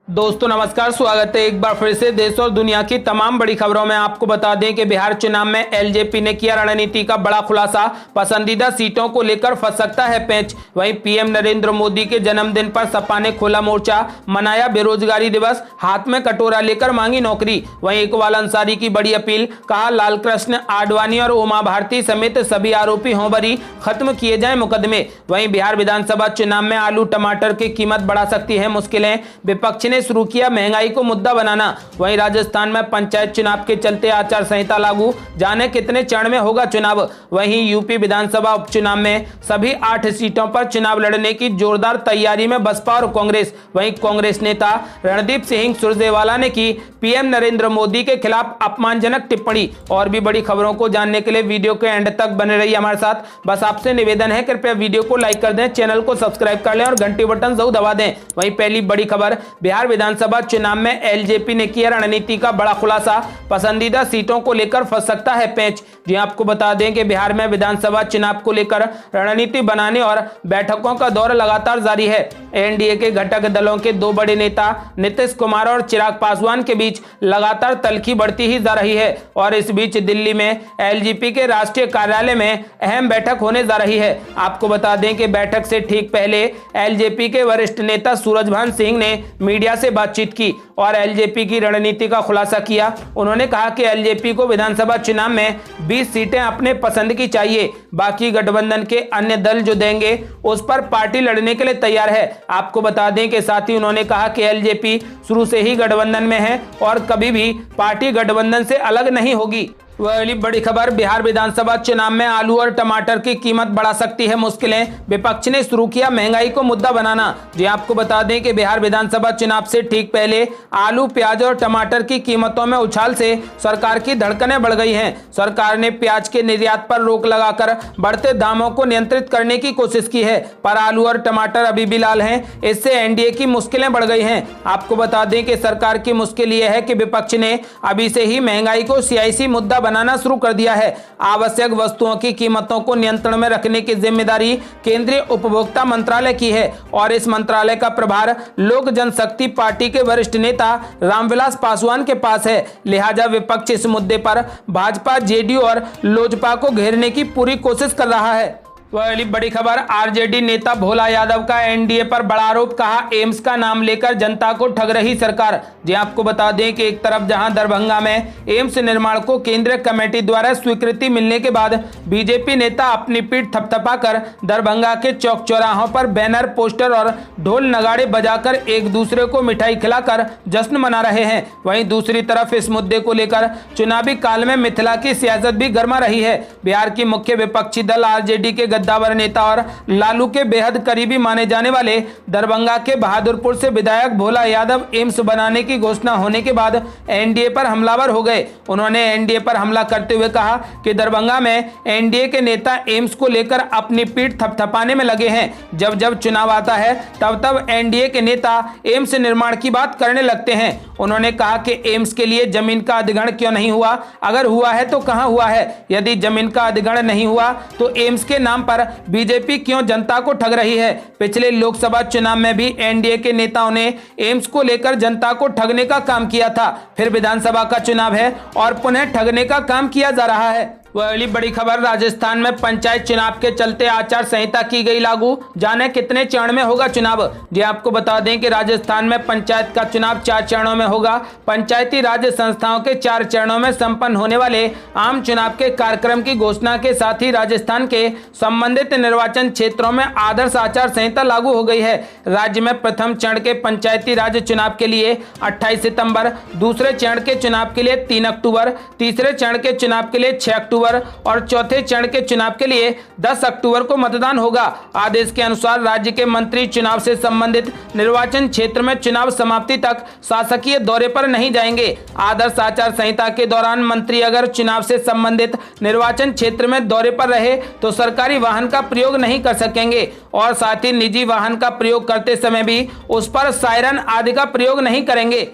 दोस्तों नमस्कार, स्वागत है एक बार फिर से देश और दुनिया की तमाम बड़ी खबरों में। आपको बता दें कि बिहार चुनाव में एलजेपी ने किया रणनीति का बड़ा खुलासा। पसंदीदा सीटों को लेकर फंस सकता है पेंच। वहीं पीएम नरेंद्र मोदी के जन्मदिन पर सपा ने खोला मोर्चा, मनाया बेरोजगारी दिवस, हाथ में कटोरा लेकर मांगी नौकरी। वहीं इकबाल अंसारी की बड़ी अपील, कहा लालकृष्ण आडवाणी और उमा भारती समेत सभी आरोपी हों बरी, खत्म किए जाए मुकदमे। वहीं बिहार विधानसभा चुनाव में आलू टमाटर की कीमत बढ़ा सकती है मुश्किलें, विपक्ष ने शुरू किया महंगाई को मुद्दा बनाना। वहीं राजस्थान में पंचायत चुनाव के चलते आचार संहिता लागू, जाने कितने चरण में होगा चुनाव। वहीं यूपी विधानसभा उपचुनाव में सभी 8 सीटों पर चुनाव लड़ने की जोरदार तैयारी में बसपा और कांग्रेस। वहीं कांग्रेस नेता रणदीप सिंह सुरजेवाला ने की पीएम नरेंद्र मोदी के खिलाफ अपमानजनक टिप्पणी। और भी बड़ी खबरों को जानने के लिए वीडियो के एंड तक बने रहिए हमारे साथ। बस आपसे निवेदन है, कृपया वीडियो को लाइक कर दें, चैनल को सब्सक्राइब कर लें और घंटी बटन जरूर दबा दें। वहीं पहली बड़ी खबर, बिहार विधानसभा चुनाव में एलजेपी ने किया रणनीति का बड़ा खुलासा। पसंदीदा सीटों को लेकर फंस सकता है पेंच। जी आपको बता दें कि बिहार में विधानसभा चुनाव को लेकर रणनीति बनाने और बैठकों का दौर लगातार जारी है। एनडीए के घटक दलों के 2 बड़े नेता नीतीश कुमार और चिराग पासवान के बीच लगातार तल्खी बढ़ती ही जा रही है। और इस बीच दिल्ली में एलजेपी के राष्ट्रीय कार्यालय में अहम बैठक होने जा रही है। आपको बता दें कि बैठक से ठीक पहले एलजेपी के वरिष्ठ नेता सूरजभान सिंह ने मीडिया से बातचीत की और एलजेपी की रणनीति का खुलासा किया। उन्होंने कहा कि एलजेपी को विधानसभा चुनाव में 20 सीटें अपने पसंद की चाहिए, बाकी गठबंधन के अन्य दल जो देंगे उस पर पार्टी लड़ने के लिए तैयार है। आपको बता दें कि साथ ही उन्होंने कहा कि एलजेपी शुरू से ही गठबंधन में है और कभी भी पार्टी गठबंधन से अलग नहीं होगी। वही बड़ी खबर, बिहार विधानसभा चुनाव में आलू और टमाटर की कीमत बढ़ा सकती है मुश्किलें, विपक्ष ने शुरू किया महंगाई को मुद्दा बनाना। जी आपको बता दें कि बिहार विधानसभा चुनाव से ठीक पहले आलू, प्याज और टमाटर की कीमतों में उछाल से सरकार की धड़कनें बढ़ गई हैं। सरकार ने प्याज के निर्यात पर रोक लगाकर बढ़ते दामों को नियंत्रित करने की कोशिश की है, पर आलू और टमाटर अभी भी लाल हैं। इससे एनडीए की मुश्किलें बढ़ गई हैं। आपको बता दें कि सरकार की मुश्किल यह है कि विपक्ष ने अभी से ही महंगाई को सियासी मुद्दा बनाना शुरू कर दिया है। आवश्यक वस्तुओं की कीमतों को नियंत्रण में रखने की जिम्मेदारी केंद्रीय उपभोक्ता मंत्रालय की है और इस मंत्रालय का प्रभार लोक जनशक्ति पार्टी के वरिष्ठ नेता रामविलास पासवान के पास है। लिहाजा विपक्ष इस मुद्दे पर भाजपा, जेडीयू और लोजपा को घेरने की पूरी कोशिश कर रहा है। पहली बड़ी खबर, आरजेडी नेता भोला यादव का एनडीए पर बड़ा आरोप, कहा एम्स का नाम लेकर जनता को ठग रही सरकार। जी आपको बता दें कि एक तरफ जहां दरभंगा में एम्स निर्माण को केंद्रीय कमेटी द्वारा स्वीकृति मिलने के बाद बीजेपी नेता अपनी पीठ थपथपाकर दरभंगा के चौक चौराहों पर बैनर, पोस्टर और ढोल नगाड़े बजाकर एक दूसरे को मिठाई खिलाकर जश्न मना रहे हैं। वहीं दूसरी तरफ इस मुद्दे को लेकर चुनावी काल में मिथिला की सियासत भी गर्मा रही है। बिहार की मुख्य विपक्षी दल आरजेडी के गद्दावर नेता और लालू के बेहद करीबी माने जाने वाले दरभंगा के बहादुरपुर से विधायक भोला यादव एम्स बनाने की घोषणा होने के बाद एनडीए पर हमलावर हो गए। उन्होंने एनडीए पर हमला करते हुए कहा कि दरभंगा में एनडीए के नेता एम्स को लेकर अपनी पीठ थपथपाने में लगे हैं। जब जब चुनाव आता है तब तब एनडीए के नेता एम्स निर्माण की बात करने लगते हैं। उन्होंने कहा कि एम्स के लिए जमीन का अधिग्रहण क्यों नहीं हुआ, अगर हुआ है तो कहां हुआ है, यदि जमीन का अधिग्रहण नहीं हुआ तो एम्स के नाम पर बीजेपी क्यों जनता को ठग रही है। पिछले लोकसभा चुनाव में भी एनडीए के नेताओं ने एम्स को लेकर जनता को ठगने का काम किया था। फिर विधानसभा का चुनाव है और पुनः ठगने का काम किया जा रहा है। अगली बड़ी खबर, राजस्थान में पंचायत चुनाव के चलते आचार संहिता की गई लागू, जाने कितने चरण में होगा चुनाव। जी आपको बता दें कि राजस्थान में पंचायत का चुनाव 4 चरणों में होगा। पंचायती राज संस्थाओं के 4 चरणों में संपन्न होने वाले आम चुनाव के कार्यक्रम की घोषणा के साथ ही राजस्थान के संबंधित निर्वाचन क्षेत्रों में आदर्श आचार संहिता लागू हो गई है। राज्य में प्रथम चरण के पंचायती राज चुनाव के लिए 28 सितंबर, दूसरे चरण के चुनाव के लिए 3 अक्टूबर, तीसरे चरण के चुनाव के लिए 6 अक्टूबर और चौथे चरण के चुनाव के लिए 10 अक्टूबर को मतदान होगा। आदेश के अनुसार राज्य के मंत्री चुनाव से संबंधित निर्वाचन क्षेत्र में चुनाव समाप्ति तक शासकीय दौरे पर नहीं जाएंगे। आदर्श आचार संहिता के दौरान मंत्री अगर चुनाव से संबंधित निर्वाचन क्षेत्र में दौरे पर रहे तो सरकारी वाहन का प्रयोग नहीं कर सकेंगे और साथ ही निजी वाहन का प्रयोग करते समय भी उस पर सायरन आदि का प्रयोग नहीं करेंगे।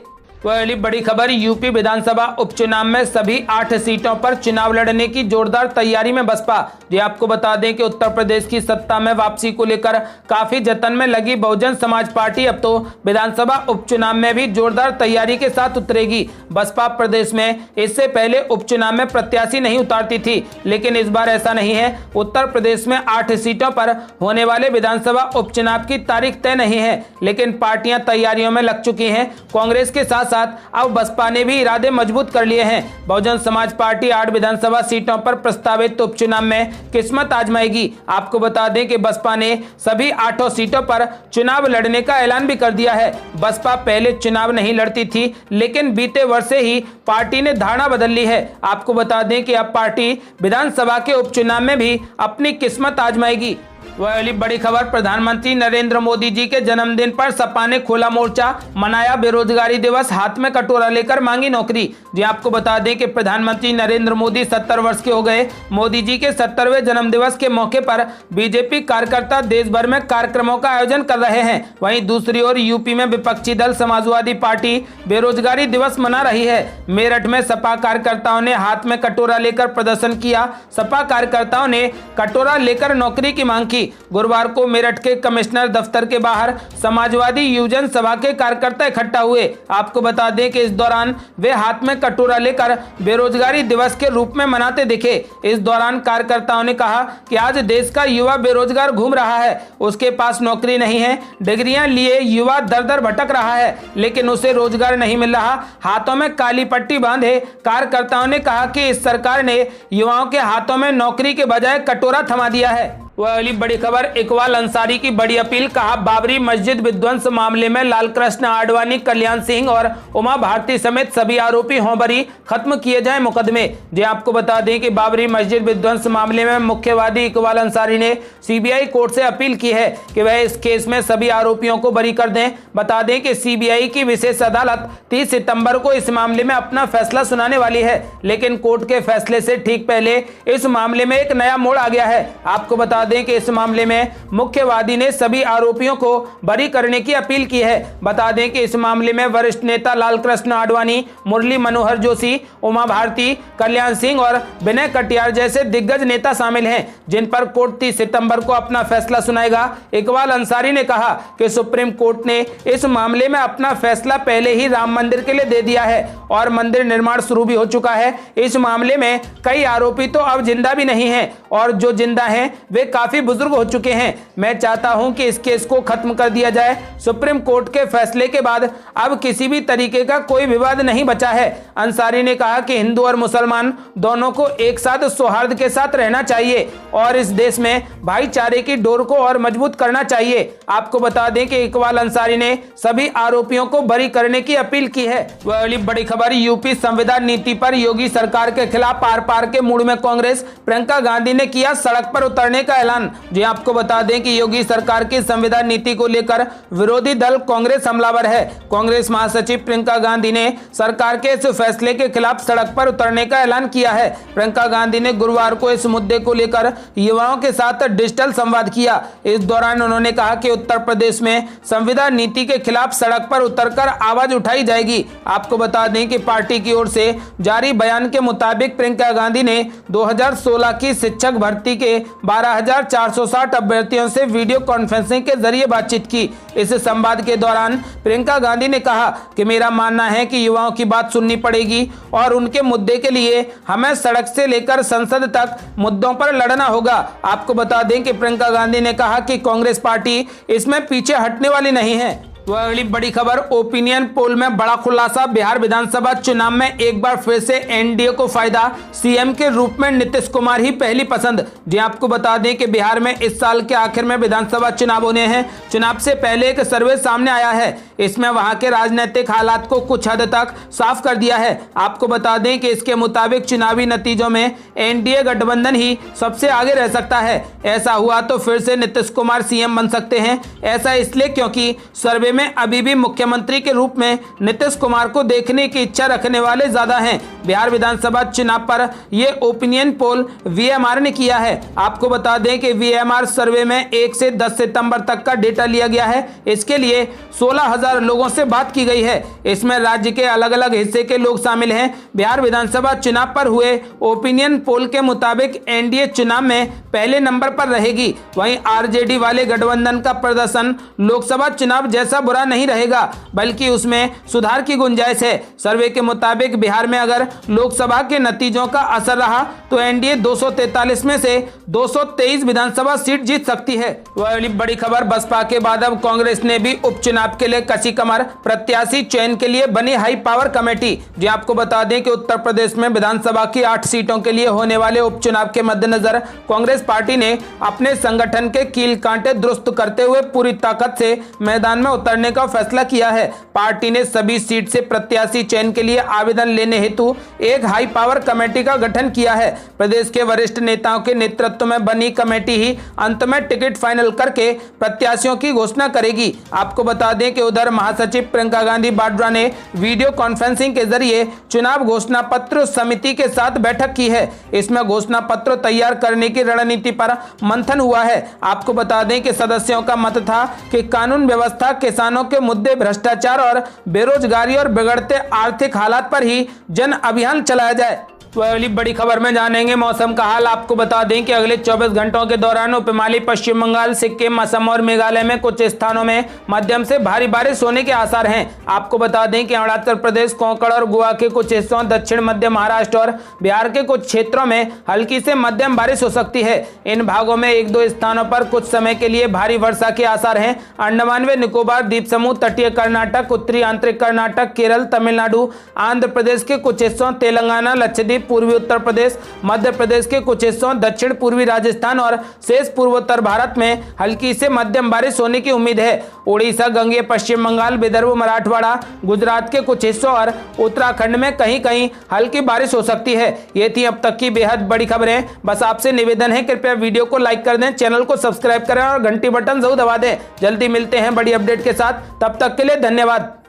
वह अगली बड़ी खबर, यूपी विधानसभा उपचुनाव में सभी 8 सीटों पर चुनाव लड़ने की जोरदार तैयारी में बसपा। जी आपको बता दें कि उत्तर प्रदेश की सत्ता में वापसी को लेकर काफी जतन में लगी बहुजन समाज पार्टी अब तो विधानसभा उपचुनाव में भी जोरदार तैयारी के साथ उतरेगी। बसपा प्रदेश में इससे पहले उपचुनाव में प्रत्याशी नहीं उतारती थी, लेकिन इस बार ऐसा नहीं है। उत्तर प्रदेश में 8 सीटों पर होने वाले विधानसभा उपचुनाव की तारीख तय नहीं है, लेकिन पार्टियां तैयारियों में लग चुकी हैं। कांग्रेस के साथ अब बसपा ने भी इरादे मजबूत कर लिए हैं। बहुजन समाज पार्टी 8 विधानसभा सीटों पर प्रस्तावित उपचुनाव में किस्मत आजमाएगी। आपको बता दें कि बसपा ने सभी 8 सीटों पर चुनाव लड़ने का ऐलान भी कर दिया है। बसपा पहले चुनाव नहीं लड़ती थी, लेकिन बीते वर्ष से ही पार्टी ने धारणा बदल ली है। आपको बता दें कि अब पार्टी विधानसभा के उपचुनाव में भी अपनी किस्मत आजमाएगी। वह अगली बड़ी खबर, प्रधानमंत्री नरेंद्र मोदी जी के जन्मदिन पर सपा ने खोला मोर्चा, मनाया बेरोजगारी दिवस, हाथ में कटोरा लेकर मांगी नौकरी। जी आपको बता दें कि प्रधानमंत्री नरेंद्र मोदी 70 वर्ष के हो गए। मोदी जी के 70वें जन्मदिवस के मौके पर बीजेपी कार्यकर्ता देश भर में कार्यक्रमों का आयोजन कर रहे हैं। वहीं दूसरी ओर यूपी में विपक्षी दल समाजवादी पार्टी बेरोजगारी दिवस मना रही है। मेरठ में सपा कार्यकर्ताओं ने हाथ में कटोरा लेकर प्रदर्शन किया। सपा कार्यकर्ताओं ने कटोरा लेकर नौकरी की मांग की। गुरुवार को मेरठ के कमिश्नर दफ्तर के बाहर समाजवादी युवजन सभा के कार्यकर्ता इकट्ठा हुए। आपको बता दें कि इस दौरान वे हाथ में कटोरा लेकर बेरोजगारी दिवस के रूप में मनाते दिखे। इस दौरान कार्यकर्ताओं ने कहा कि आज देश का युवा बेरोजगार घूम रहा है, उसके पास नौकरी नहीं है, डिग्रियां लिए युवा दर दर भटक रहा है, लेकिन उसे रोजगार नहीं मिल रहा। हाथों में काली पट्टी बांधे कार्यकर्ताओं ने कहा कि इस सरकार ने युवाओं के हाथों में नौकरी के बजाय कटोरा थमा दिया है। वह अगली बड़ी खबर, इकबाल अंसारी की बड़ी अपील, कहा बाबरी मस्जिद विध्वंस मामले में लालकृष्ण आडवाणी, कल्याण सिंह और उमा भारती समेत सभी आरोपी हों बरी, खत्म किए जाएं मुकदमे। जी आपको बता दें कि बाबरी मस्जिद विध्वंस मामले में मुख्यवादी इकबाल अंसारी ने सीबीआई कोर्ट से अपील की है कि वह इस केस में सभी आरोपियों को बरी कर दें। बता दें कि सीबीआई की विशेष अदालत 30 सितंबर को इस मामले में अपना फैसला सुनाने वाली है, लेकिन कोर्ट के फैसले से ठीक पहले इस मामले में एक नया मोड़ आ गया है। आपको बता दें कि इस मामले में मुख्यवादी ने सभी आरोपियों को बरी करने की अपील की है। बता दें कि इस मामले में वरिष्ठ नेता लालकृष्ण आडवाणी, मुरली मनोहर जोशी, उमा भारती, कल्याण सिंह और विनय कटियार जैसे दिग्गज नेता शामिल हैं, जिन पर कोर्ट 30 सितंबर को अपना फैसला सुनाएगा। इकबाल अंसारी ने कहा कि सुप्रीम कोर्ट ने इस मामले में अपना फैसला पहले ही राम मंदिर के लिए दे दिया है और मंदिर निर्माण शुरू भी हो चुका है। इस मामले में कई आरोपी तो अब जिंदा भी नहीं है और जो जिंदा हैं वे काफी बुजुर्ग हो चुके हैं। मैं चाहता हूं कि इस केस को खत्म कर दिया जाए। सुप्रीम कोर्ट के फैसले के बाद अब किसी भी तरीके का कोई विवाद नहीं बचा है। अंसारी ने कहा कि हिंदू और मुसलमान दोनों को एक साथ सौहार्द के साथ रहना चाहिए और इस देश में भाईचारे की डोर को और मजबूत करना चाहिए। आपको बता दें कि इकबाल अंसारी ने सभी आरोपियों को बरी करने की अपील की है। वह अगली बड़ी खबर, यूपी संविधान नीति पर योगी सरकार के खिलाफ आर पार के मूड में कांग्रेस, प्रियंका गांधी ने किया सड़क पर उतरने का ऐलान। जी आपको बता दें कि योगी सरकार की संविधान नीति को लेकर विरोधी दल कांग्रेस हमलावर है। कांग्रेस महासचिव प्रियंका गांधी ने सरकार के इस फैसले के खिलाफ सड़क पर उतरने का ऐलान किया है। प्रियंका गांधी ने गुरुवार को इस मुद्दे को लेकर युवाओं के साथ डिजिटल संवाद किया। इस दौरान उन्होंने कहा कि उत्तर प्रदेश में संविधान नीति के खिलाफ सड़क पर उतरकर आवाज उठाई जाएगी। आपको बता दें कि पार्टी की ओर से जारी बयान के मुताबिक प्रियंका गांधी ने 2016 की शिक्षक भर्ती के 12,460 अभ्यर्थियों से वीडियो कॉन्फ्रेंसिंग के जरिए बातचीत की। इस संवाद के दौरान प्रियंका गांधी ने कहा कि मेरा मानना है कि युवाओं की बात सुननी पड़ेगी और उनके मुद्दे के लिए हमें सड़क से लेकर संसद तक मुद्दों पर लड़ना होगा। आपको बता दें कि प्रियंका गांधी ने कहा कि कांग्रेस पार्टी इसमें पीछे हटने वाली नहीं है। तो अगली बड़ी खबर, ओपिनियन पोल में बड़ा खुलासा, बिहार विधानसभा चुनाव में एक बार फिर से एनडीए को फायदा, सीएम के रूप में नीतीश कुमार ही पहली पसंद। जी आपको बता दें कि बिहार में इस साल के आखिर में विधानसभा चुनाव होने हैं। चुनाव से पहले एक सर्वे सामने आया है, इसमें वहां के राजनीतिक हालात को कुछ हद तक साफ कर दिया है। आपको बता दें कि इसके मुताबिक चुनावी नतीजों में एनडीए गठबंधन ही सबसे आगे रह सकता है। ऐसा हुआ तो फिर से नीतीश कुमार सीएम बन सकते हैं। ऐसा इसलिए क्योंकि सर्वे सर्वे में अभी भी मुख्यमंत्री के रूप में नीतीश कुमार को देखने की इच्छा रखने वाले ज्यादा हैं। बिहार विधानसभा चुनाव पर यह ओपिनियन पोल वीएमआर ने किया है। आपको बता दें कि वीएमआर सर्वे में 1 से 10 सितंबर तक का डेटा लिया गया है। इसके लिए 16,000 लोगों से बात की गई है। इसमें राज्य के अलग अलग हिस्से के लोग शामिल हैं। बिहार विधानसभा चुनाव पर हुए ओपिनियन पोल के मुताबिक एनडीए चुनाव में पहले नंबर पर रहेगी। वहीं आरजेडी वाले गठबंधन का प्रदर्शन लोकसभा चुनाव जैसा बुरा नहीं रहेगा, बल्कि उसमें सुधार की गुंजाइश है। सर्वे के मुताबिक बिहार में अगर लोकसभा के नतीजों का असर रहा तो एनडीए 243 में से 223 विधानसभा सीट जीत सकती है। वह बड़ी खबर, बसपा के बाद अब कांग्रेस ने भी उपचुनाव के लिए कसी कमर। प्रत्याशी चयन के लिए बनी हाई पावर कमेटी। जी आपको बता दें कि उत्तर प्रदेश में विधानसभा की 8 सीटों के लिए होने वाले उपचुनाव के मद्देनजर कांग्रेस पार्टी ने अपने संगठन के कील कांटे दुरुस्त करते हुए पूरी ताकत से मैदान में उतरने का फैसला किया है। पार्टी ने सभी सीट से प्रत्याशी चयन के लिए आवेदन लेने हेतु एक हाई पावर कमेटी का गठन किया है। प्रदेश के वरिष्ठ नेताओं के नेतृत्व में बनी कमेटी ही अंत में टिकट फाइनल करके प्रत्याशियों की घोषणा करेगी। आपको बता दें कि उधर महासचिव प्रियंका गांधी वाड्रा ने वीडियो कॉन्फ्रेंसिंग के जरिए चुनाव घोषणा पत्र समिति के साथ बैठक की है। इसमें घोषणा पत्र तैयार करने की रणनीति पर मंथन हुआ है। आपको बता दें कि सदस्यों का मत था कि कानून व्यवस्था, किसानों के मुद्दे, भ्रष्टाचार और बेरोजगारी और बिगड़ते आर्थिक हालात पर ही जन अभियान चलाया जाए। अगली बड़ी खबर में जानेंगे मौसम का हाल। आपको बता दें कि अगले 24 घंटों के दौरान उपहिमालय पश्चिम बंगाल, सिक्किम, असम और मेघालय में कुछ स्थानों में मध्यम से भारी बारिश होने के आसार हैं। आपको बता दें कि अरुणाचल प्रदेश, कोंकण और गोवा के कुछ हिस्सों, दक्षिण मध्य महाराष्ट्र और बिहार के कुछ क्षेत्रों में हल्की से मध्यम बारिश हो सकती है। इन भागों में 1-2 स्थानों पर कुछ समय के लिए भारी वर्षा के आसार हैं। अंडमान व निकोबार द्वीप समूह, तटीय कर्नाटक, उत्तरी आंतरिक कर्नाटक, केरल, तमिलनाडु, आंध्र प्रदेश के कुछ हिस्सों, तेलंगाना, लक्षद्वीप, पूर्वी उत्तर प्रदेश, मध्य प्रदेश के कुछ हिस्सों, दक्षिण पूर्वी राजस्थान और शेष पूर्वोत्तर भारत में हल्की से मध्यम बारिश होने की उम्मीद है। उड़ीसा, गंगेय पश्चिम बंगाल, विदर्भ, मराठवाड़ा, गुजरात के कुछ हिस्सों और उत्तराखंड में कहीं कहीं हल्की बारिश हो सकती है। ये थी अब तक की बेहद बड़ी खबरें। बस आपसे निवेदन है, कृपया वीडियो को लाइक कर दें, चैनल को सब्सक्राइब करें और घंटी बटन जरूर दबा दें। जल्दी मिलते हैं बड़ी अपडेट के साथ, तब तक के लिए धन्यवाद।